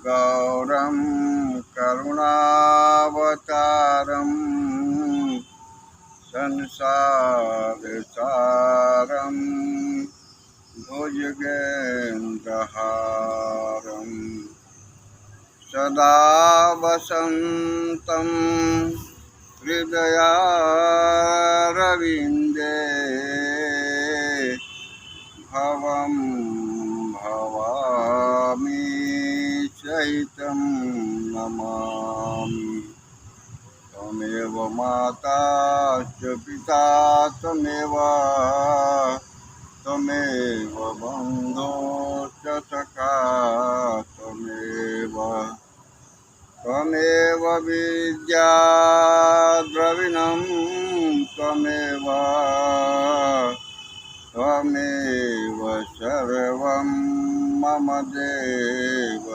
गौरं करुणावतारं संसारसारं भुजगेन्द्रहारं सदा वसन्तं हृदयारविन्दे भवं भवामि सहितं नमामि। त्वमेव माता च पिता त्वमेव बन्धो च सखा त्वमेव विद्या द्रविणं त्वमेव सर्वं मम देव